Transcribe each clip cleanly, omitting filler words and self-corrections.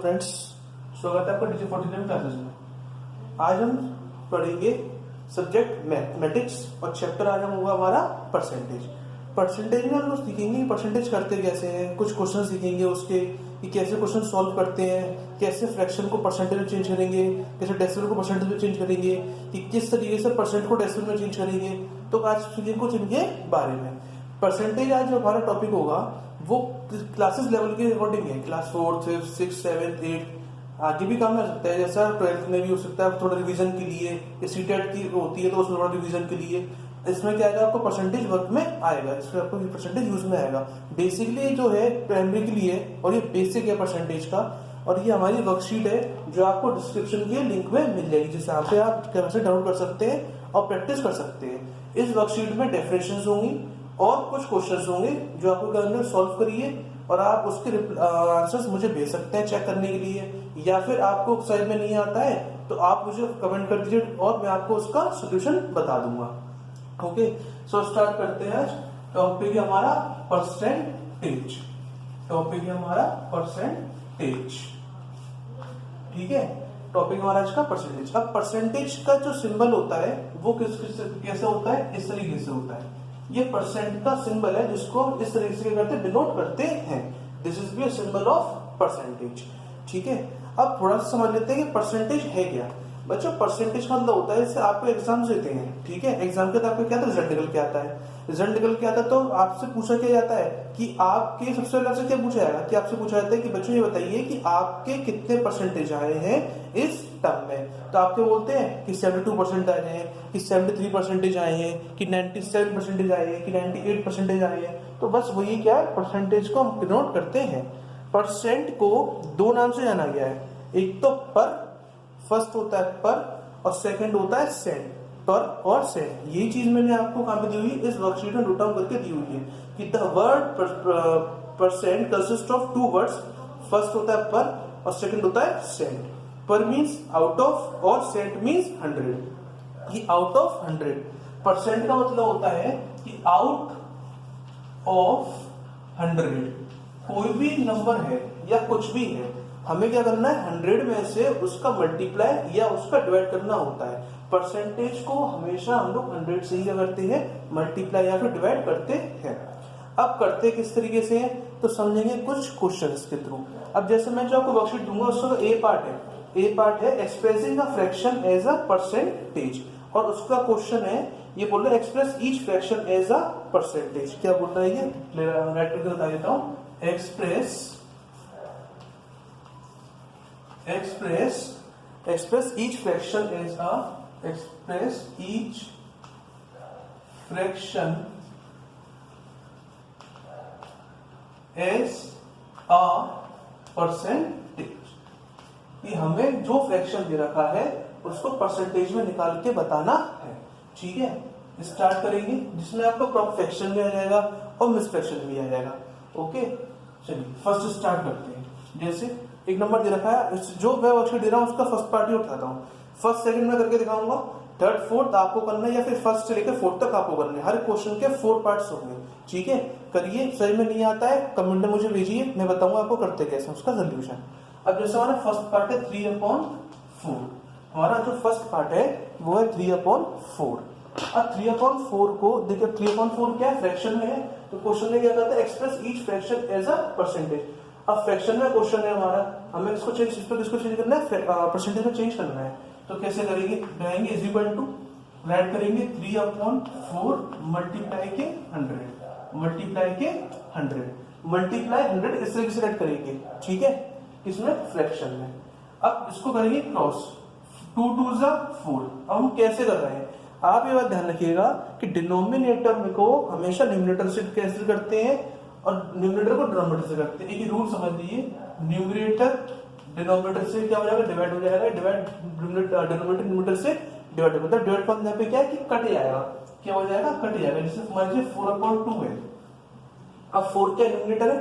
Friends, स्वागत है आपका Digi49 क्लासेस में। आज हम पढ़ेंगे सब्जेक्ट मैथमेटिक्स और चैप्टर आज हम होगा हमारा परसेंटेज। परसेंटेज में हम लोग सीखेंगे परसेंटेज करते कैसे हैं, कुछ क्वेश्चन सीखेंगे उसके कि कैसे क्वेश्चन सॉल्व करते हैं, कैसे फ्रैक्शन को परसेंटेज में चेंज करेंगे, कैसे डेसिमल को परसेंटेज में चेंज करेंगे, कि किस तरीके से परसेंट को डेसिमल में चेंज करेंगे। तो आज सीखेंगे कुछ इनके बारे में। परसेंटेज आज जो हमारा टॉपिक होगा वो क्लासेस लेवल के अकॉर्डिंग है। क्लास 4, 5, 6, 7, 8 आगे भी काम कर सकता है, जैसा 12th में भी हो सकता है थोड़ा रिवीजन के लिए। सीटेट की होती है तो उसमें थोड़ा रिवीजन के लिए। इसमें क्या आएगा, आपको परसेंटेज वर्क में आएगा, इसमें आपको परसेंटेज यूज में आएगा। बेसिकली जो है प्राइमरी के लिए, और ये बेसिक है परसेंटेज का। और ये हमारी वर्कशीट है जो आपको डिस्क्रिप्शन के लिंक में मिल जाएगी, जिससे आप डाउनलोड कर सकते हैं और प्रैक्टिस कर सकते हैं। इस वर्कशीट में डेफिनेशंस होंगी और कुछ क्वेश्चंस होंगे जो आपको करने सॉल्व करिए, और आप उसके आंसर्स मुझे भेज सकते हैं चेक करने के लिए, या फिर आपको समझ में नहीं आता है तो आप मुझे कमेंट कर दीजिए और मैं आपको उसका सोल्यूशन बता दूंगा। ओके, सो स्टार्ट करते हैं। टॉपिक है हमारा परसेंटेज। टॉपिक है हमारा परसेंटेज, ठीक है। टॉपिक हमारा आज का परसेंटेज। अब परसेंटेज का जो सिंबल होता है वो कैसे होता है, इस तरीके से होता है। ये परसेंट का सिंबल है जिसको इस तरीके से करते डिनोट करते हैं। This is be a symbol of percentage, ठीक है। अब थोड़ा सा समझ लेते हैं कि परसेंटेज है क्या। बच्चों, परसेंटेज का मतलब होता है, जैसे आपको एग्जाम देते हैं, ठीक है। एग्जाम के बाद आपको क्या था, रिजल्ट निकल के आता है। रिजल्ट निकल के आता है तो आपसे पूछा क्या जाता है कि आपके, सबसे पहले आपसे क्या पूछा जाएगा कि आपसे पूछा जाता है कि बच्चों ये बताइए कि आपके कितने परसेंटेज आए हैं इस टर्म में। तो आपके बोलते हैं कि 72% आए हैं, कि 73% आए हैं, कि 97% आए हैं, कि 98% आए हैं। तो बस वही क्या है, परसेंटेज को हम डिनोट करते हैं। परसेंट को दो नाम से जाना गया है, एक तो पर, फर्स्ट होता है पर, और सेकंड होता है सेंट। पर और सेंट, यही चीज मैंने आपको कहां पे दी हुई, इस वर्कशीट में नोट डाउन करके दी हुई है कि the word percent consist of two words. First होता है पर और सेकंड होता है cent. Per means out of और सेंट मींस 100। ये आउट ऑफ 100। परसेंट का मतलब होता है कि आउट ऑफ 100 कोई भी नंबर है या कुछ भी है, हमें क्या करना है, 100 में से उसका मल्टीप्लाई या उसका डिवाइड करना होता है। परसेंटेज को हमेशा हम लोग 100 से ही क्या करते हैं, मल्टीप्लाई या फिर डिवाइड करते हैं। अब करते किस तरीके से हैं तो समझेंगे कुछ क्वेश्चंस के थ्रू। अब जैसे मैं जो आपको वर्कशीट दूंगा उसका ए पार्ट है, ए पार्ट है expressing a fraction as a percentage, और उसका क्वेश्चन है, ये बोल रहा है express each fraction as a percentage. क्या बोल रहा है ये, राइट करके बता देता हूं। express each fraction as a percentage. कि हमें जो फ्रैक्शन दे रखा है उसको परसेंटेज में निकाल के बताना है, ठीक है। स्टार्ट करेंगे जिसमें आपका प्रॉपर फ्रैक्शन भी आ जाएगा और मिस फ्रैक्शन भी आ जाएगा। ओके, चलिए फर्स्ट स्टार्ट करते हैं। जैसे एक नंबर दे रखा है, जो मैं वर्कशीट दे रहा हूँ उसका फर्स्ट पार्ट ही उठाता हूँ। फर्स्ट सेकंड में करके दिखाऊंगा, थर्ड फोर्थ आपको करना है, या फिर फर्स्ट से लेकर फोर्थ तक आपको करना है। हर क्वेश्चन के 4 पार्ट्स होंगे, ठीक है। करिए, सही में नहीं आता है कमेंट में मुझे भेजिए, मैं बताऊंगा आपको करते कैसे उसका सोल्यूशन। अब जैसे हमारा फर्स्ट पार्ट है 3/4। हमारा जो फर्स्ट पार्ट है वो है 3/4। अब 3/4 को देखिए, 3/4 क्या है, फ्रैक्शन में है। तो क्वेश्चन में क्या कहता है, express each fraction as a percentage. अब फ्रैक्शन में क्वेश्चन है हमारा, हमें इसको चेंज, किसको चेंज करना है, परसेंटेज में चेंज करना है। तो कैसे करेंगे, बनाएंगे इज इक्वल टू, राइट करेंगे 3/4 मल्टीप्लाई के 100, मल्टीप्लाई 100 इस तरीके से राइट करेंगे, ठीक है। किसमें, फ्रैक्शन में। अब इसको करेंगे क्रॉस, 2 2 4। अब हम कैसे कर रहे हैं, आप ये बात ध्यान रखिएगा कि डिनोमिनेटर में को हमेशा न्यूमरेटर से कैसे करते हैं और न्यूमरेटर को डिनोमिनेटर से करते हैं। एक ही रूल समझ लीजिए, न्यूमरेटर डिनोमिनेटर से क्या हो जाएगा, डिवाइड हो जाएगा, डिवाइड डिनोमिनेटर न्यूमरेटर से डिवाइड, मतलब डिवाइड का यहाँ पे क्या है कि कट जाएगा, क्या हो जाएगा, कट जाएगा। जैसे मान लीजिए 4/2 है, अब 4 क्या न्यूमरेटर है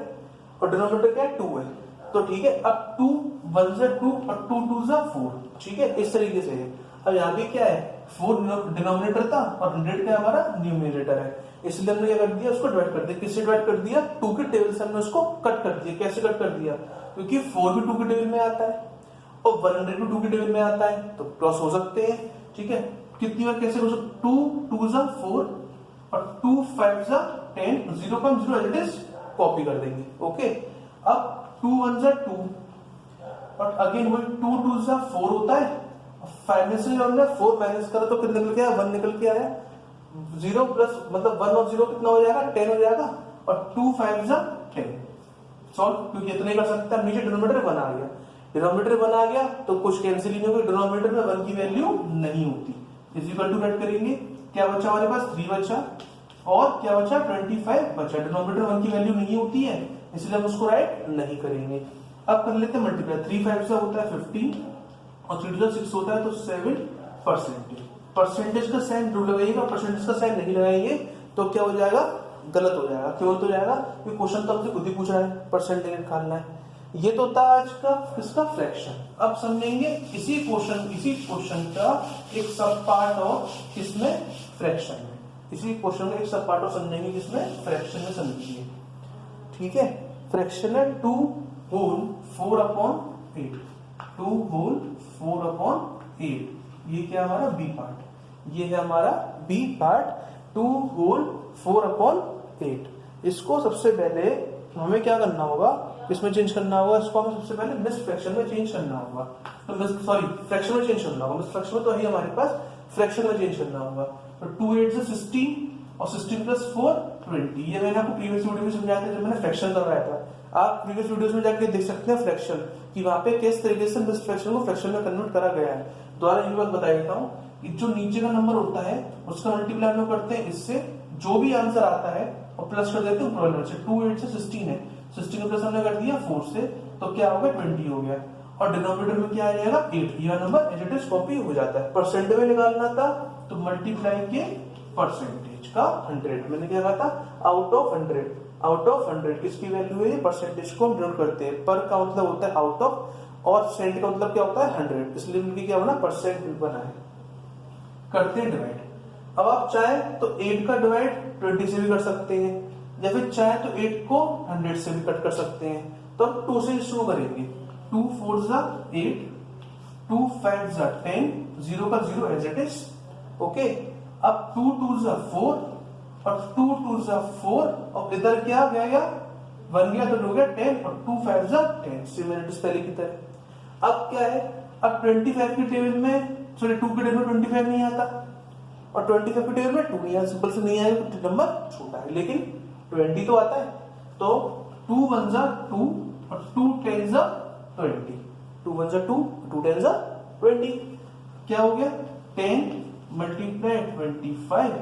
और डिनोमिनेटर क्या है, 2 है। तो ठीक है, अब 2 1 से 2 और 2 2 से 4, ठीक है, इस तरीके से है। अब यहाँ पे क्या है, 4 डिनोमिनेटर था और 100 क्या हमारा न्यूमरेटर है। इसलिए हमने क्या कर दिया, उसको डिवाइड कर दिया। किससे डिवाइड कर दिया? 2 के टेबल से हमने उसको कट कर दिया। कैसे कट कर दिया? क्योंकि 4 भी 2 के टेबल में आता है और 100 भी 2 के टेबल में आता है, तो क्रॉस हो सकते हैं। ठीक है, कितनी बार कैसे हो सकते? 2 2 जा 4 और 2 5 जा 10, 0.0 एज इट इज कॉपी कर देंगे। ओके, अब 2 1 जा 2 और अगेन वही 2 2 जा 4 होता है। 5 में से हमने 4 माइनस करा तो कितना निकल के आया? 1 निकल के आया। 0 प्लस मतलब 1 और 0 कितना हो जाएगा? 10 हो जाएगा और 2 5 जा 10 सॉल्व, क्योंकि इतने कर सकता है। नीचे डिनोमिनेटर 1 आ गया, डिनोमिनेटर 1 आ गया तो कुछ कैंसिल ही नहीं होगा, डिनोमिनेटर में 1 की वैल्यू नहीं होती। इज इक्वल टू ऐड करेंगे, क्या बचा हमारे पास? 3 बचा और क्या बचा? 25 बचा। डिनोमिनेटर 1 की वैल्यू नहीं होती है, इसलिए हम उसको राइट नहीं करेंगे। अब कर लेते हैं मल्टीप्लाई। 3 5 से होता है 15 और 3 2 6 होता है तो 7%। परसेंटेज का साइन जरूर लगाइएगा, परसेंटेज का साइन नहीं लगाएंगे तो क्या हो जाएगा? गलत हो जाएगा। क्यों हो जाएगा? क्योंकि क्वेश्चन तो हमसे खुद ही पूछ रहा है, परसेंटेज निकालना है। ये तो था आज का किसका? फ्रैक्शन। अब समझेंगे इसी क्वेश्चन का एक सब पार्ट और किसमें? फ्रैक्शन में। इसी क्वेश्चन का एक सब पार्ट और समझेंगे किसमें? फ्रैक्शन में समझिए। ठीक है, फ्रैक्शन है 2 होल 4/8। 2 होल 4/8, ये क्या हमारा? B part. ये है हमारा बी पार्ट 2 होल 4/8। इसको सबसे पहले हमें क्या करना होगा? इसमें चेंज करना होगा। इसको हमें सबसे पहले मिस फ्रैक्शन में चेंज करना होगा, तो फ्रैक्शन में चेंज करना होगा। मिस फ्रैक्शन में तो है हमारे पास, फ्रैक्शन में चेंज करना होगा। तो 2 8 से 16 और 16 प्लस 4 20। ये मैंने आपको प्रीवियस वीडियो में समझाया था जब मैंने फ्रैक्शन करवाया था। आप प्रीवियस वीडियोस में जाके देख सकते हैं फ्रैक्शन कि वहां पे किस तरीके से मिस फ्रैक्शन को फ्रैक्शन में कन्वर्ट करा गया है। दोबारा ये बात बता देता हूँ कि जो नीचे का नंबर होता है उसका मल्टीप्लाई हम करते हैं इससे, जो भी आंसर आता है और प्लस कर देते हैं ऊपर वाले नंबर से। 2 8 से 16 है, 16 प्लस हमने कर दिया 4 से, तो क्या होगा? 20 हो गया। और डिनोमिनेटर में क्या आ जाएगा? 8। यह number as it is copy हो जाता है। परसेंट में निकालना था तो मल्टीप्लाई के परसेंटेज का 100। मैंने क्या कहा था? Out of 100। आउट ऑफ 100 किसकी वैल्यू है? परसेंटेज को हम डिनोट करते हैं। पर का मतलब होता है आउट ऑफ और सेंट का मतलब क्या होता है? 100। इसलिए इनकी क्या बना? परसेंट बना है। करते हैं डिवाइड। अब आप चाहे तो 8 का डिवाइड 20 से भी कर सकते हैं, या फिर चाहे तो 8 को 100 से भी कट कर सकते हैं। तो हम 2 से शुरू करेंगे। 2 4 जा 8, 2 5 जा 10, 0 का 0 एज इट इज। ओके, अब 2 2 जा 4 और 2 2 जा 4 और इधर क्या गया? 1 गया तो हो गया 10 और 2 5 जा 10, सिमिलर पहले की तरह। अब क्या है? अब 25 के टेबल में, सॉरी 2 के टेबल में 25 नहीं आता और 25 के टेबल में 2 नहीं आता। सिंपल से नहीं आएगा तो नंबर छोटा है, लेकिन 20 तो आता है। तो 2 1 जा 2 और 2 10 जा 20। 2 1 जा 2, 2 10 जा 20। क्या हो गया? 10 मल्टीप्लाई 25,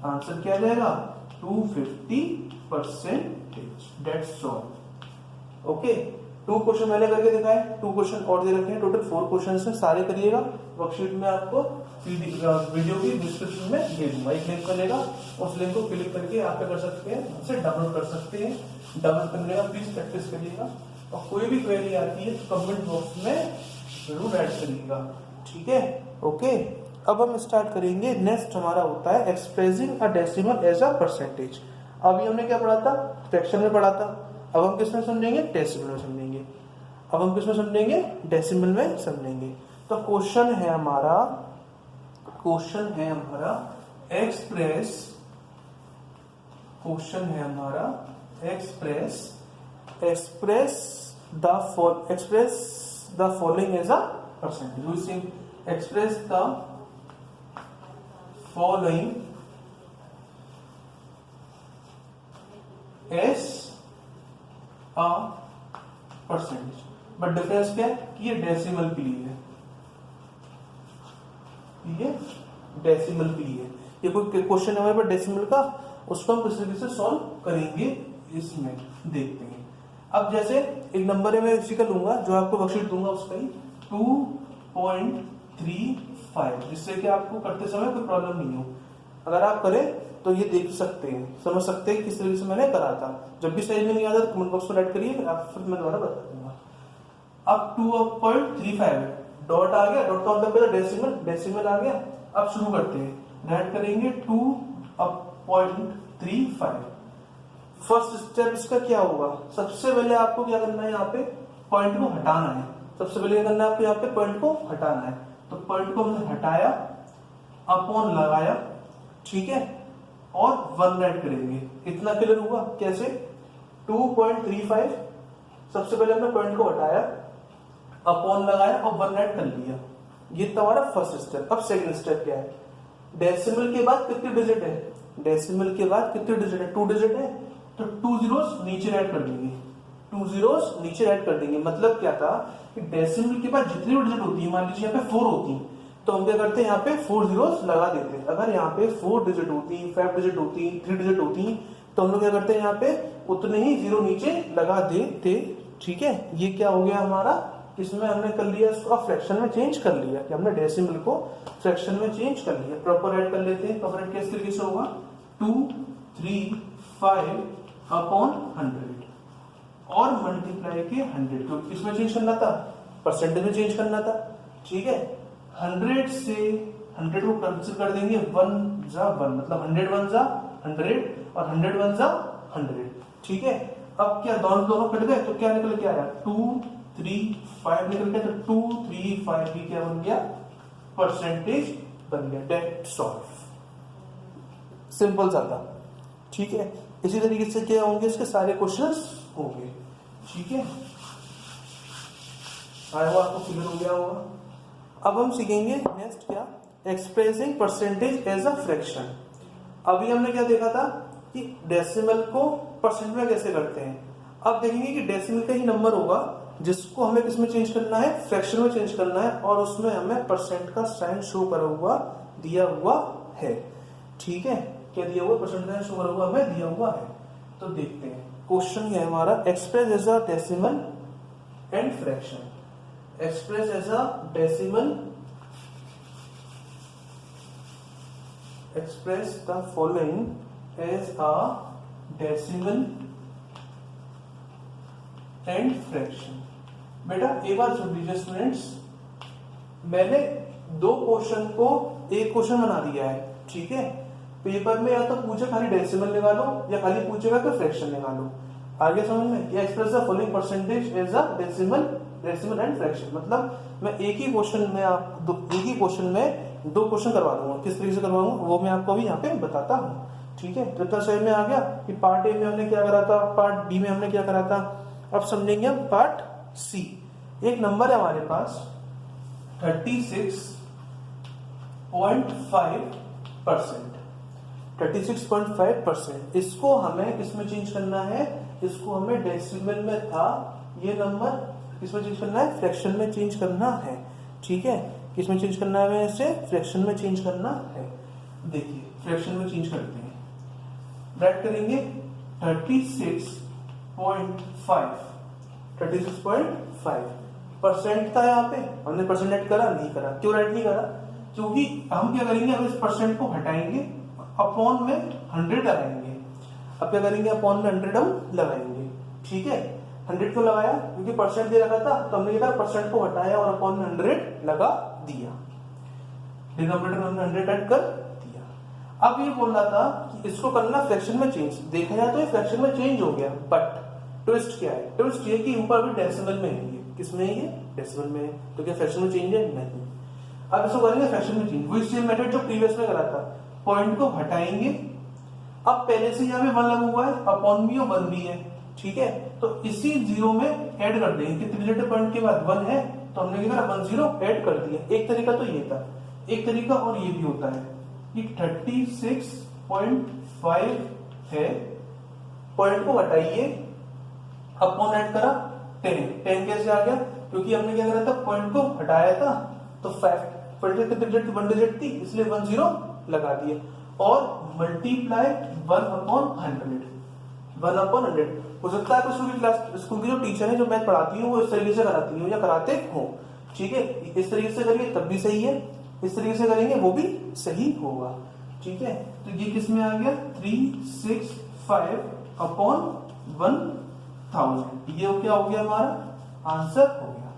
आंसर क्या जाएगा? 250%। That's all. ओके, 2 क्वेश्चन मैंने करके दिखाए, 2 क्वेश्चन और दे रखे हैं। टोटल 4 क्वेश्चन है, सारे करिएगा। वर्कशीट में आपको वीडियो की डिस्क्रिप्शन में दे दूंगा, एक लिंक मिलेगा। उस लिंक को क्लिक करके आप क्या कर सकते हैं? उसे डाउनलोड कर सकते हैं। डाउनलोड करने का प्लीज प्रैक्टिस करिएगा और कोई भी क्वेरी आती है तो कमेंट बॉक्स में जरूर ऐड करिएगा। ठीक है, ओके। अब हम स्टार्ट करेंगे। नेक्स्ट हमारा होता है expressing a decimal as a percentage. अभी हमने क्या पढ़ा था? फ्रैक्शन में पढ़ा था। अब हम किस में समझेंगे? डेसिमल में समझेंगे। अब हम किस में समझेंगे? डेसिमल में समझेंगे। तो क्वेश्चन है हमारा express the following as a percentage. We say express the following as a percentage. But difference क्या है कि ये डेसिमल के लिए है, ये डेसिमल के लिए। ये कोई क्वेश्चन है हमारे पास डेसिमल का, उसको हम किस तरीके से सॉल्व करेंगे इसमें देखते हैं। अब जैसे एक नंबर है, मैं इसी का लूंगा जो आपको वर्कशीट दूंगा उसका ही 2.35, जिससे कि आपको करते समय कोई प्रॉब्लम नहीं हो। अगर आप करें तो ये देख सकते हैं, समझ सकते हैं किस तरीके से मैंने करा था। जब भी सही में नहीं आता तो कमेंट बॉक्स में राइट करिए, फिर मैं दोबारा बता दूंगा। अब 2.35 है, डॉट आ गया, डॉट का मतलब डेसिमल आ गया। अब शुरू करते हैं, राइट करेंगे 2.35 0.35। फर्स्ट स्टेप इसका क्या होगा, सबसे पहले आपको क्या करना है, यहाँ पे पॉइंट को हटाना है। सबसे पहले क्या करना है आपको, यहाँ पे पॉइंट को हटाना है। तो पॉइंट को हमने हटाया, अपॉन लगाया, ठीक है, और 1 ऐड करेंगे। इतना क्लियर हुआ कैसे, 2.35 सबसे पहले हमने पॉइंट को हटाया, अपॉन लगाया और 1 ऐड कर लिया। ये तुम्हारा फर्स्ट स्टेप। अब सेकंड स्टेप क्या है, डेसिमल के बाद कितने डिजिट है, डेसिमल के बाद कितने डिजिट है, 2 डिजिट है, तो 2 zeros नीचे ऐड कर देंगे, 2 zeros नीचे ऐड कर देंगे। मतलब क्या था कि डेसिमल के बाद जितनी भी डिजिट होती है, मान लीजिए यहाँ पे 4 होती, तो हम क्या करते हैं, यहाँ पे 4 zeros लगा देते हैं। अगर यहाँ पे 4 डिजिट होती, 5 डिजिट होती, 3 डिजिट होती, तो हम लोग क्या करते हैं, यहाँ पे उतने ही जीरो नीचे लगा देते, ठीक है। ये क्या हो गया हमारा, इसमें हमने कर लिया इसको फ्रैक्शन में चेंज कर लिया, कि हमने डेसिमल को फ्रैक्शन में चेंज कर लिया। प्रॉपर ऐड कर लेते हैं। प्रॉपर ऐड किस तरीके से होगा, 2, 3, 5 अपॉन 100 और मल्टीप्लाई के 100, क्योंकि किसमें चेंज करना था, परसेंटेज में चेंज करना था, ठीक है। 100 से 100 को कैंसिल कर देंगे, 1 जा 1, मतलब 100 1 जा 100 और 100 1 जा 100, ठीक है। अब क्या दोनों कट गए, तो क्या निकल के आया, 2, 3, 5 निकल गया, तो 2, 3, 5 भी क्या बन गया, परसेंटेज बन गया। दैट्स ऑल, सिंपल सा था, ठीक है। इसी तरीके से क्या होंगे, इसके सारे क्वेश्चंस होंगे, ठीक है। आया हुआ आपको क्लियर हो गया होगा। अब हम सीखेंगे नेक्स्ट क्या, expressing percentage as a fraction. अभी हमने क्या देखा था कि डेसिमल को परसेंट में कैसे करते हैं। अब देखेंगे कि डेसिमल का ही नंबर होगा जिसको हमें किसमें चेंज करना है, फ्रैक्शन में चेंज करना है, और उसमें हमें परसेंट का साइन शो करा हुआ दिया हुआ है, ठीक है। क्या दिया हुआ, परसेंट का शो करा हुआ हमें दिया हुआ है। तो देखते हैं क्वेश्चन क्या है हमारा, express as a decimal and fraction. Express as a decimal, express the following as a decimal and fraction। बेटा एक बार सुन लीजिए स्टूडेंट्स, मैंने 2 क्वेश्चन को एक क्वेश्चन बना दिया है, ठीक है। पेपर में या तो पूछे खाली डेसिमल निकालो या खाली पूछेगा तो फ्रैक्शन निकालो। आगे समझ में, express the following percentage as a decimal and fraction, मतलब मैं एक ही क्वेश्चन में 2 क्वेश्चन करवा दूंगा। किस तरीके से करवाऊंगा वो मैं आपको अभी यहाँ पे बताता हूँ, ठीक है। तो इतना समझ में आ गया कि पार्ट ए में हमने क्या करा था, पार्ट बी में हमने क्या करा था। अब समझेंगे हम पार्ट सी। एक नंबर है हमारे पास 36.5%, 36.5%। इसको हमें किसमें चेंज करना है, इसको हमें डेसिमल में था ये नंबर, किसमें चेंज करना है, फ्रैक्शन में चेंज करना है, ठीक है। किसमें चेंज करना है, इसे फ्रैक्शन में चेंज करना है। देखिए फ्रैक्शन में चेंज करते हैं, ब्रैकेट करेंगे 36.5 परसेंट था यहाँ पे, हमने परसेंट ऐड करा नहीं करा, क्यों ऐड नहीं करा, क्योंकि हम क्या करेंगे, अब इस परसेंट को हटाएंगे, अपॉन में 100 लगाएंगे। अब क्या करेंगे, अपॉन में 100 हम लगाएंगे, ठीक है। 100 को लगाया क्योंकि परसेंट दे रखा था, तो हमने क्या करा, परसेंट को हटाया और अपॉन में 100 लगा दिया, डिनोमिनेटर में हमने 100 ऐड कर दिया। अब ये बोल रहा था कि इसको करना फ्रैक्शन में चेंज, देखा जाए तो ये फ्रैक्शन में चेंज हो गया, बट ट्विस्ट क्या है, ट्विस्ट ये कि ऊपर भी डेसिमल में है, ये किसमें है, ये डेसिमल में है, तो क्या फ्रैक्शन में चेंज है, नहीं। अब इसको करेंगे फ्रैक्शन में चेंज, वही सेम मेथड जो प्रीवियस में करा था, पॉइंट को हटाएंगे। अब पहले से यहाँ पे 1 लगा हुआ है, अपॉन भी और 1 भी है, ठीक है। तो इसी 0 में ऐड कर देंगे, कितने डिजिट पॉइंट के बाद 1 है, तो हमने क्या करा, 1 0 ऐड कर दिया। एक तरीका तो ये था, एक तरीका और ये भी होता है कि 36.5 है, पॉइंट को हटाइए, अपॉन ऐड करा 10 कैसे आ गया, क्योंकि हमने क्या करा था, पॉइंट को हटाया था, तो 1 डिजिट थी, इसलिए 1 0 लगा दिए, और मल्टीप्लाई 1/100 हो सकता है स्कूल की जो टीचर है, जो मैथ पढ़ाती हूँ, वो इस तरीके से कराती हूँ या कराते हो, ठीक है। इस तरीके से करिए तब भी सही है, इस तरीके से करेंगे वो भी सही होगा, ठीक है। तो ये किस में आ गया, 365/1000, ये क्या हो गया, हमारा आंसर हो गया।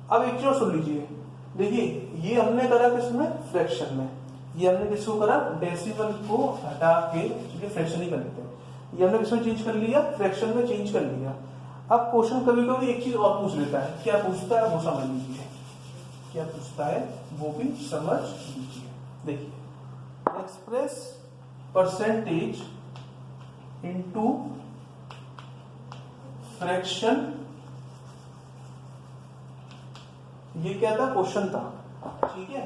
अब एक चीज सुन लीजिए, देखिए ये हमने करा किसमें, फ्रैक्शन में, ये हमने किसको करा, डेसिमल को हटा के, चलिए फ्रैक्शन ही कर लेते हैं, ये हमने किसमें चेंज कर लिया, फ्रैक्शन में चेंज कर लिया। अब क्वेश्चन कभी कभी एक चीज और पूछ लेता है, क्या पूछता है वो समझ लीजिए, क्या पूछता है वो भी समझ लीजिए। देखिए, एक्सप्रेस परसेंटेज इनटू फ्रैक्शन, ये क्या था, क्वेश्चन था, ठीक है,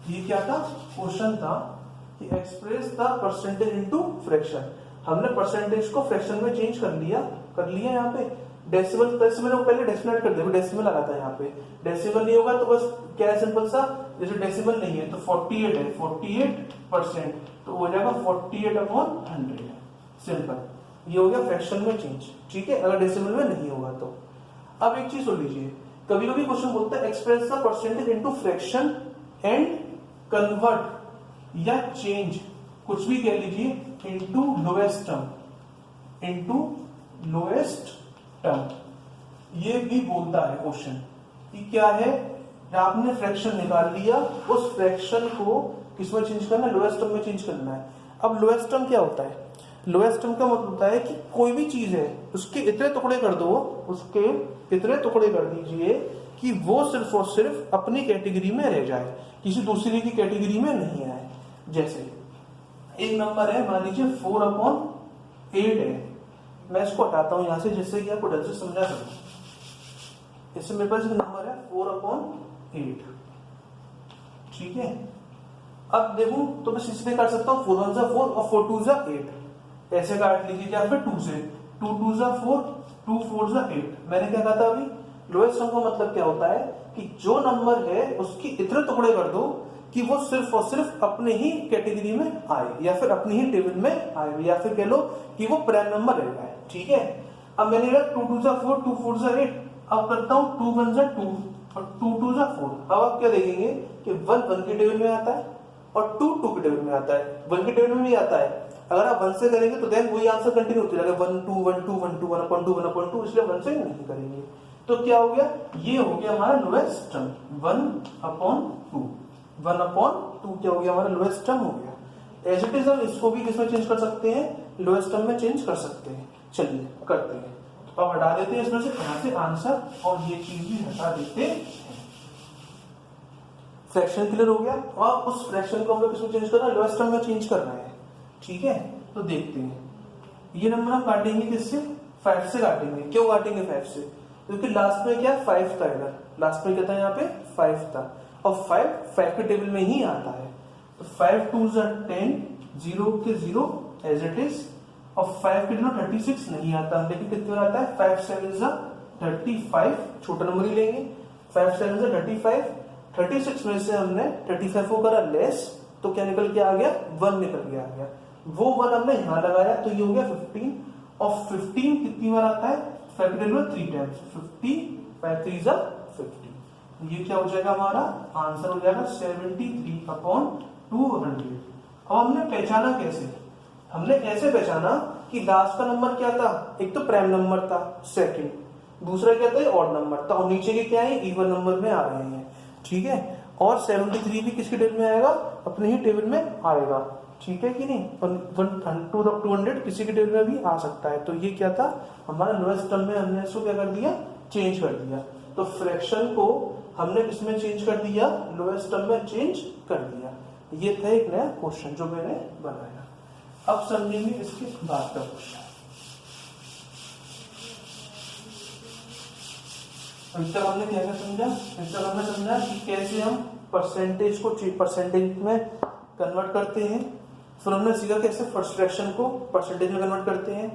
ये क्या था, क्वेश्चन था कि express the percentage into fraction. हमने परसेंटेज को फ्रैक्शन में चेंज कर लिया यहाँ पे। डेसिमल को पहले डेसिमल कर दिया, डेसिमल आ रहा था यहाँ पे, डेसिमल नहीं होगा तो बस क्या है, सिंपल सा, जैसे डेसिमल नहीं है तो 48 है, 48% तो हो जाएगा 48/100, सिंपल। ये हो गया फ्रैक्शन में चेंज, ठीक है, अगर डेसिमल में नहीं होगा तो। अब एक चीज सुन लीजिए, कभी कभी क्वेश्चन बोलता है express the percentage into fraction and convert या चेंज, कुछ भी कह लीजिए, इनटू लोएस्ट टर्म, ये भी बोलता है क्वेश्चन कि क्या है, आपने फ्रैक्शन निकाल लिया, उस फ्रैक्शन को किसमें चेंज करना है, लोएस्ट टर्म में चेंज करना है। अब लोएस्ट टर्म क्या होता है, लोएस्ट टर्म का मतलब होता है कि कोई भी चीज है उसके इतने टुकड़े कर दो, उसके इतने टुकड़े कर दीजिए कि वो सिर्फ और सिर्फ अपनी कैटेगरी में रह जाए, किसी दूसरे की कैटेगरी में नहीं आए। जैसे एक नंबर है, मान लीजिए 4/8 है, मैं इसको हटाता हूं यहां से जिससे कि आपको ढंग से समझा सकूं। इससे मेरे पास एक नंबर है 4/8, ठीक है। अब देखूं तो मैं इसमें काट सकता हूं 4 1 4 और 4 2 8, ऐसे काट लीजिए, या फिर 2 से 2 2 4 2 4 8। मैंने क्या कहा था अभी, लोएस्ट टर्म का मतलब क्या होता है कि जो नंबर है उसकी इतने टुकड़े कर दो कि वो सिर्फ और सिर्फ अपने ही कैटेगरी में आए, या फिर अपनी ही टेबल में आए, या फिर कह लो कि वो प्राइम नंबर रह जाए, ठीक है। अब मैंने कहा 2 2 4 2 4 8, अब करता हूं 2 1 2 और 2 2 4। अब आप क्या देखेंगे कि 1 1 की टेबल में आता है और 2 2 की टेबल में आता है, 1 की टेबल में भी आता है। अगर आप 1 से करेंगे तो देन वही आंसर कंटिन्यू होते रहेगा, 1 2 1 2 1 2 1/2 1/2, इसलिए 1 से नहीं करेंगे। तो क्या हो गया, ये हो गया हमारा लोएस्ट टर्म, 1/2, 1/2 क्या हो गया हमारा, लोएस्ट टर्म हो गया। एज इट इज हम इसको भी किसमें चेंज कर सकते हैं, लोएस्ट टर्म में चेंज कर सकते हैं। चलिए करते हैं, तो अब हटा देते हैं इसमें से यहां से आंसर, और ये चीज भी हटा देते हैं। फ्रैक्शन क्लियर हो गया, और उस फ्रैक्शन को हम लोग किसमें चेंज कर रहे हैं, लोएस्ट टर्म में चेंज कर रहे हैं, ठीक है। तो देखते हैं, ये नंबर हम काटेंगे किससे, 5 से काटेंगे। क्यों काटेंगे 5 से, क्योंकि लास्ट में क्या 5 था, इधर लास्ट में क्या था, यहाँ पे 5 था, और 5 के टेबल में ही आता है। तो 5 2 10, 0 के 0 एज इट इज, और 5 के 36 नहीं आता, लेकिन कितने आता है, 5 7 35, छोटा नंबर ही लेंगे, 5 7 35, 36 में से हमने 35 को करा लेस, तो क्या निकल के आ गया, 1 निकल के आ गया। वो 1 हमने यहां लगाया तो ये हो गया 15, और 15 कितनी बार आता है, 5 के 3 टाइम्स, 50, 5 3 50, ये क्या हो जाएगा हमारा आंसर हो जाएगा 73/200। अब हमने पहचाना कैसे, हमने ऐसे पहचाना कि लास्ट का नंबर क्या था, एक तो प्राइम नंबर था, सेकंड, दूसरा क्या था, ऑड नंबर था, और नीचे के क्या है, इवन नंबर में आ रहे हैं, ठीक है। और 73 भी किसके टेबल में आएगा, अपने ही टेबल में आएगा, ठीक है कि नहीं। 200 किसी के टेबल में भी आ सकता है। तो ये क्या था हमारा लोएस्ट टर्म में, हमने इसको क्या कर दिया, चेंज कर दिया। तो फ्रैक्शन को हमने किसमें चेंज कर दिया, लोएस्ट टर्म में चेंज कर दिया। ये था एक नया क्वेश्चन जो मैंने बनाया। अब समझेंगे इसके बाद का क्वेश्चन। अभी तक हमने क्या समझा, अभी तक हमने समझा कि कैसे हम परसेंटेज को परसेंटेज में कन्वर्ट करते हैं, फिर हमने सीखा कैसे फर्स्ट फ्रैक्शन को परसेंटेज में कन्वर्ट करते हैं,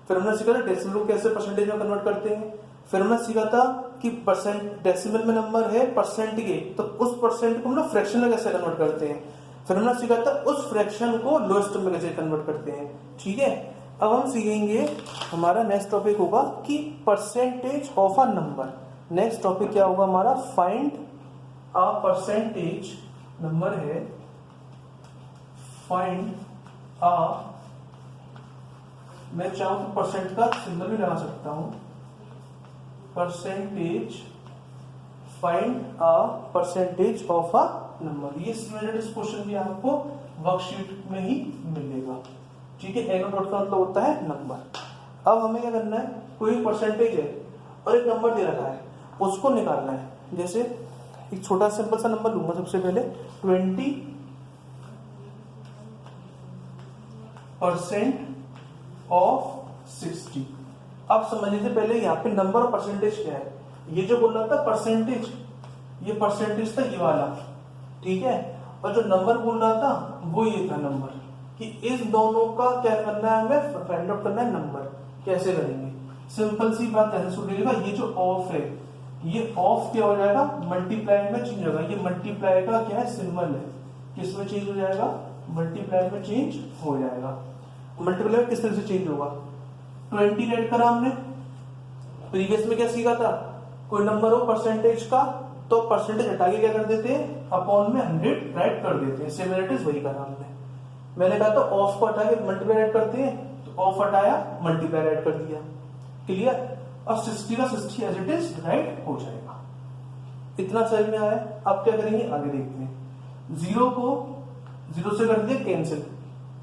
फिर हमने सीखा डेसिमल को कैसे परसेंटेज में कन्वर्ट करते हैं, फिर हमने सीखा था कि परसेंट डेसिमल में नंबर है परसेंट के, तो उस परसेंट को हम लोग फ्रैक्शन में कैसे कन्वर्ट करते हैं, फिर हमने सीखा था उस फ्रैक्शन को लोएस्ट टर्म में कैसे कन्वर्ट करते हैं, ठीक है। अब हम सीखेंगे, हमारा नेक्स्ट टॉपिक होगा कि percentage of a number. Next topic क्या होगा हमारा, फाइंड अ परसेंटेज, नंबर है फाइंड अ, मैं चाहूं तो परसेंट का सिंबल भी लगा सकता हूं, percentage find a percentage of a number. ये सिमिलर क्वेश्चन भी आपको वर्कशीट में ही मिलेगा, ठीक है। एनो डॉट का मतलब होता है नंबर। अब हमें क्या करना है, कोई परसेंटेज है और एक नंबर दे रखा है, उसको निकालना है। जैसे एक छोटा सिंपल सा नंबर लूंगा सबसे पहले 20% ऑफ 60। अब समझ लीजिए पहले यहाँ पे नंबर और परसेंटेज क्या है। ये जो बोल रहा था परसेंटेज, ये परसेंटेज था ये वाला, ठीक है। और जो नंबर बोल रहा था वो ये था नंबर, कि इस दोनों का क्या करना है, हमें फाइंड आउट करना है नंबर। कैसे करेंगे, सिंपल सी बात ऐसे सुनिएगा। ये जो ऑफ है, ये ऑफ क्या हो जाएगा, मल्टीप्लाई में चेंज होगा। ये मल्टीप्लाई का क्या है, सिंबल है, किस में चेंज हो जाएगा, मल्टीप्लाई में चेंज हो जाएगा। मल्टीप्लाई में किस तरह से चेंज होगा, 20 ऐड करा हमने। प्रीवियस में क्या सीखा था, कोई नंबर हो परसेंटेज का तो परसेंटेज हटा के क्या कर देते हैं, अपॉन में 100 राइट कर देते हैं। सिमिलरिटीज वही करा हमने। मैंने कहा था ऑफ को हटा के मल्टीप्लाई ऐड करते हैं, तो ऑफ हटाया मल्टीप्लाई ऐड कर दिया, क्लियर। और 60 का 60 एज इट इज राइट हो जाएगा। इतना समझ में आया। अब क्या करेंगे, आगे देखते हैं। 0 को 0 से कर दिया कैंसिल,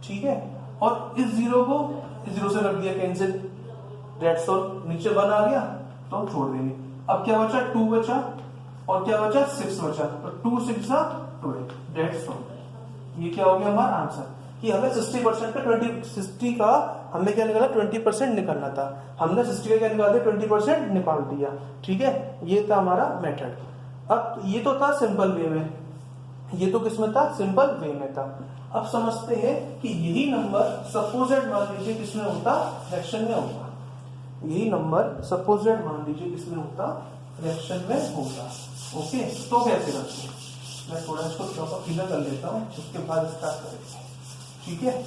ठीक है। और इस 0 को 0 से कर दिया कैंसिल, दैट्स ऑल। नीचे 1 आ गया तो हम छोड़ देंगे। अब क्या बचा, 2 बचा और क्या बचा, 6 बचा। तो 2 6 12, दैट्स ऑल। ये क्या हो गया हमारा आंसर, कि हमें 60% का 60 का हमने क्या निकाला, 20% निकालना था। हमने 60 का क्या निकाल दिया, 20% निकाल दिया, ठीक है। ये था हमारा मेथड। अब ये तो था सिंपल वे में, ये तो किसमें था, सिंपल वे में था। अब समझते हैं कि यही नंबर सपोजेड मान लीजिए किसमें होता, फ्रैक्शन में होता। यही नंबर सपोजेड मान लीजिए किसमें होता, फ्रैक्शन में होता। ओके, तो कैसे करते हैं, मैं थोड़ा इसको प्रॉपर क्लियर कर लेता हूँ, उसके बाद स्टार्ट करेंगे, ठीक है।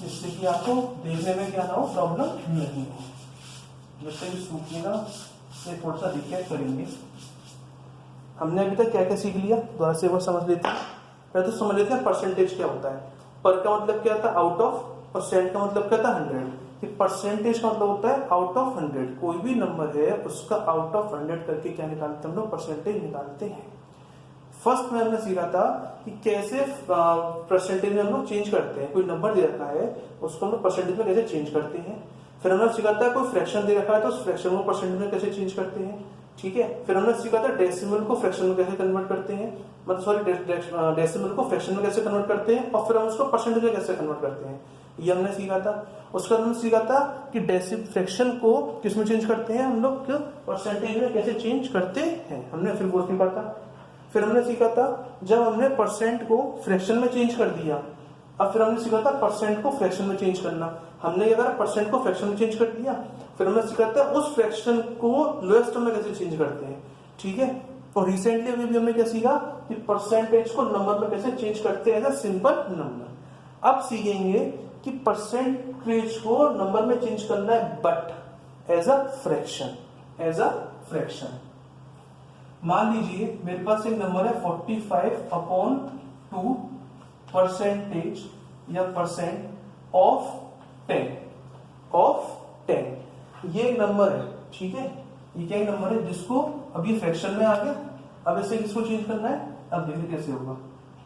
जिससे कि आपको देखने में क्या ना हो, प्रॉब्लम नहीं हो। जैसे भी सूखिएगा ये थोड़ा सा रिकैप करेंगे। हमने अभी तक क्या क्या सीख लिया, दोबारा से वो समझ लेते हैं। पहले तो समझ लेते हैं परसेंटेज क्या होता है। पर का मतलब क्या था, आउट ऑफ। परसेंट का मतलब क्या था, 100। परसेंटेज का मतलब होता है आउट ऑफ 100। कोई भी नंबर है उसका आउट ऑफ 100 करके क्या निकालते हैं हम लोग, परसेंटेज निकालते हैं। फर्स्ट में हमने सीखा था कि कैसे परसेंटेज में हम लोग चेंज करते हैं। कोई नंबर दे रखा है उसको हम लोग परसेंटेज में कैसे चेंज करते हैं। फिर हमने सीखा था कोई फ्रैक्शन दे रखा है तो उस फ्रैक्शन को परसेंटेज में कैसे चेंज करते हैं, ठीक है। फिर हमने सीखा था डेसिमल को फ्रैक्शन में कैसे कन्वर्ट करते हैं, मतलब सॉरी डेसिमल को फ्रैक्शन में कैसे कन्वर्ट करते हैं, और फिर हम उसको परसेंटेज में कैसे कन्वर्ट करते हैं, ये हमने सीखा था। उसके बाद हमने सीखा था कि फ्रैक्शन को किसमें चेंज करते हैं हम लोग, परसेंटेज में कैसे चेंज करते हैं, हमने फिर वो सीखा था। फिर हमने सीखा था जब हमने परसेंट को फ्रैक्शन में चेंज कर दिया, अब फिर हमने सीखा था परसेंट को फ्रैक्शन में चेंज करना। हमने क्या करा, परसेंट को फ्रैक्शन में चेंज कर दिया। फिर हमने सीखा था उस फ्रैक्शन को लोएस्ट टर्म में कैसे चेंज करते हैं, ठीक है। और रिसेंटली अभी भी हमने क्या सीखा कि परसेंटेज को नंबर में कैसे चेंज करते हैं, सिंपल नंबर। अब सीखेंगे कि परसेंटेज को नंबर में चेंज करना है but as a fraction, as a fraction. मान लीजिए मेरे पास एक नंबर है 45/2 परसेंटेज या परसेंट ऑफ 10। ये एक नंबर है, ठीक है। ये क्या नंबर है जिसको अब ये फ्रैक्शन में आ गया। अब इसे किसको चेंज करना है, अब देखिए कैसे होगा।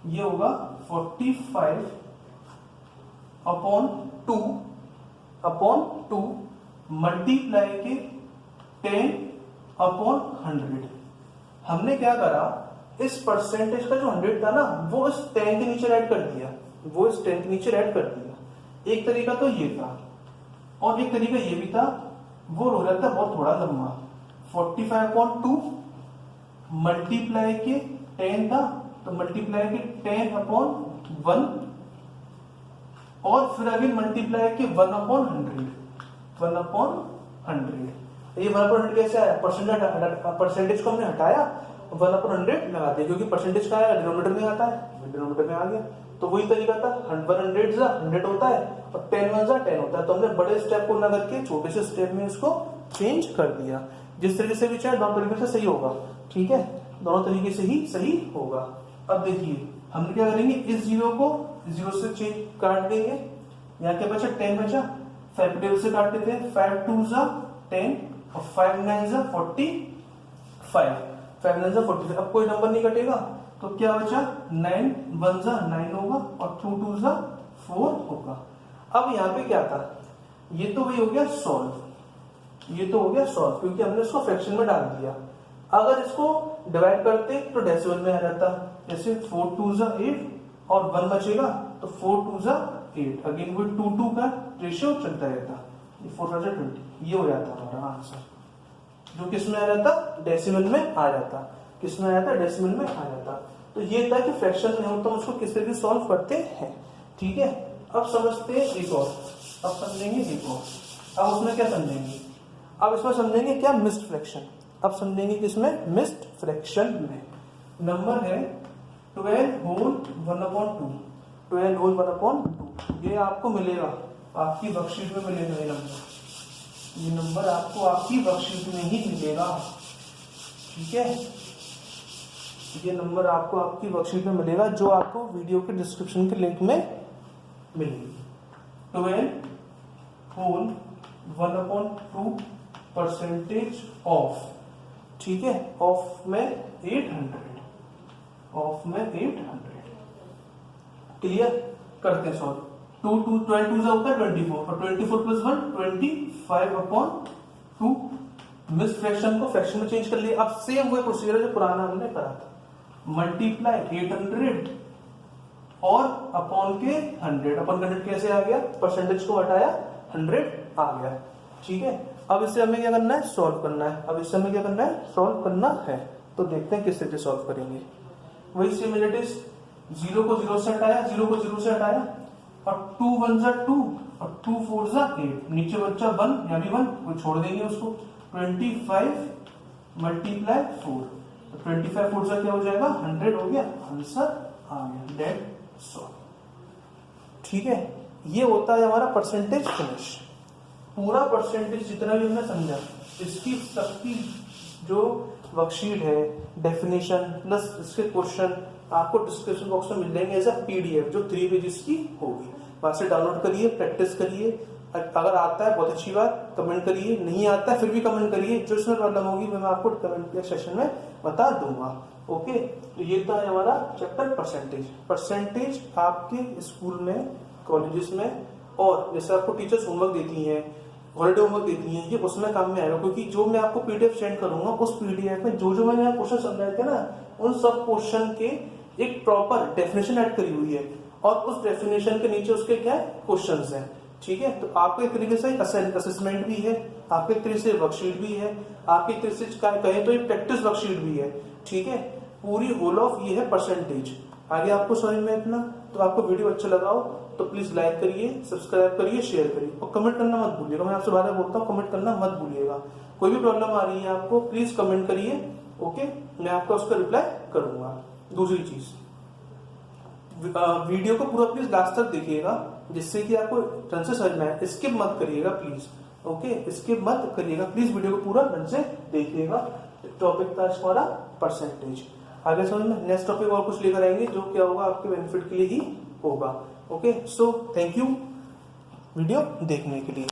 ये होगा 45/2 मल्टीप्लाई के 10/100। हमने क्या करा, इस परसेंटेज का जो 100 था ना वो इस 10 के नीचे ऐड कर दिया, वो इस 10 के नीचे ऐड कर दिया। एक तरीका तो ये था और एक तरीका ये भी था, वो हो रहा था बहुत थोड़ा लंबा। 45/2 मल्टीप्लाई के 10 था तो मल्टीप्लाई के 10/1 और फिर आगे मल्टीप्लाई के 1/100। ये 1/100 कैसे आया, परसेंटेज को हमने हटाया 1/100 लगा दिया, क्योंकि परसेंटेज का आया डिनोमिनेटर में आता है, डिनोमिनेटर में आ गया। तो वही तरीका था, 100 होता है और 10 10 होता है। तो हमने बड़े स्टेप को ना करके छोटे से स्टेप में इसको चेंज कर दिया। जिस तरीके से भी चाहे दोनों तरीके से सही होगा, ठीक है, दोनों तरीके से ही सही होगा। अब देखिए हम क्या करेंगे, इस 0 को 0 से चेंज काट देंगे। यहाँ क्या बचा, 10 बचा, 5 टेबल से काट देते हैं। 5 2 10 और 5 9 45। 5 5 9 45। अब कोई नंबर नहीं कटेगा तो क्या बचा 9 1 9 होगा और 2 2 4 होगा। अब यहाँ पे क्या था, ये तो वही हो गया सॉल्व, ये तो हो गया सॉल्व क्योंकि हमने इसको फ्रैक्शन में डाल दिया। अगर इसको डिवाइड करते तो डेसिमल में आ जाता, जैसे 4 2 8 और 1 बचेगा तो 4 2 8, अगेन वो 2 2 का रेशियो चलता रहता, 420 ये हो जाता हमारा आंसर, जो किस में आ जाता, डेसिमल में आ जाता। किस में आ जाता, डेसिमल में आ जाता। तो ये था कि फ्रैक्शन में हो तो उसको किस तरीके सॉल्व करते हैं। ठीक है, अब समझते हैं एक और, अब समझेंगे एक और। अब उसमें क्या समझेंगे, अब इसमें समझेंगे क्या, मिस्ड फ्रैक्शन। अब समझेंगे कि इसमें मिस्ड फ्रैक्शन में नंबर है 12 होल 1/2, 12 होल 1/2। ये आपको मिलेगा आपकी वर्कशीट में मिलेगा ये नंबर आपको आपकी वर्कशीट में ही मिलेगा। ठीक है, ये नंबर आपको आपकी वर्कशीट में मिलेगा जो आपको वीडियो के डिस्क्रिप्शन के लिंक में मिलेगी। 12 होल 1/2 परसेंटेज ऑफ, ठीक है, ऑफ में 800, ऑफ में 800। क्लियर, करते हैं सॉल्व। 2 2 12 2 होता है 24 और 24 प्लस 1 25/2। मिस फ्रैक्शन को फ्रैक्शन में चेंज कर लिया। अब सेम वही प्रोसीजर जो पुराना हमने करा था, मल्टीप्लाई 800 और अपॉन के 100। अपॉन 100 कैसे आ गया, परसेंटेज को हटाया 100 आ गया। ठीक है, अब इससे हमें क्या करना है, सॉल्व करना है। अब इससे हमें क्या करना है, सॉल्व करना है। तो देखते हैं किस तरीके से सॉल्व करेंगे। वही सिमिलरिटीज, 0 को 0 से हटाया, 0 को 0 से हटाया और 2 1 2 और 2 4 8, नीचे बच्चा 1 या भी 1 वो छोड़ देंगे उसको। 25 मल्टीप्लाई 4, तो 25 4 से क्या हो जाएगा, 100 हो गया, आंसर आ गया, डेड सॉल्व। ठीक है, ये होता है हमारा परसेंटेज फिनिश। पूरा परसेंटेज जितना भी हमने समझा, इसकी सबकी जो वर्कशीट है, डेफिनेशन प्लस इसके क्वेश्चन आपको डिस्क्रिप्शन बॉक्स में मिल जाएंगे एज अ पीडीएफ, जो 3 पेजेस की होगी। वहां से डाउनलोड करिए, प्रैक्टिस करिए। अगर आता है बहुत अच्छी बात, कमेंट करिए, नहीं आता है फिर भी कमेंट करिए। जो इसमें प्रॉब्लम होगी मैं आपको कमेंट के सेशन में बता दूंगा। ओके, तो ये था हमारा चैप्टर परसेंटेज। परसेंटेज आपके स्कूल में, कॉलेजेस में, और जैसे आपको टीचर्स होमवर्क देती हैं, हॉलीडे होमवर्क देती हैं, ये उसमें काम में आएगा। क्योंकि जो मैं आपको पीडीएफ सेंड करूंगा, उस पीडीएफ में जो जो मैंने क्वेश्चन समझाए थे ना, उन सब क्वेश्चन के एक प्रॉपर डेफिनेशन ऐड करी हुई है और उस डेफिनेशन के नीचे उसके क्या है, क्वेश्चंस हैं। ठीक है, तो आपको एक तरीके से असेसमेंट भी है, आपके एक तरीके से वर्कशीट भी है, आपके एक तरीके से कहें तो एक प्रैक्टिस वर्कशीट भी है। ठीक है, पूरी होल ऑफ ये है परसेंटेज। आगे आपको समझ में इतना, तो आपको वीडियो अच्छा लगा हो तो प्लीज लाइक करिए, सब्सक्राइब करिए, शेयर करिए और कमेंट करना मत भूलिएगा। मैं आपसे बार बार बोलता हूँ, कमेंट करना मत भूलिएगा। कोई भी प्रॉब्लम आ रही है आपको, प्लीज कमेंट करिए। ओके, मैं आपका उसका रिप्लाई करूंगा। दूसरी चीज, वीडियो को पूरा प्लीज लास्ट तक देखिएगा, जिससे कि आपको ढंग से समझ में आए। स्किप मत करिएगा प्लीज। ओके, स्किप मत करिएगा प्लीज, वीडियो को पूरा ढंग से देखिएगा। टॉपिक था हमारा परसेंटेज। आगे समझ में, नेक्स्ट टॉपिक और कुछ लेकर आएंगे जो क्या होगा आपके बेनिफिट के लिए ही होगा। Okay, so thank you video देखने के लिए।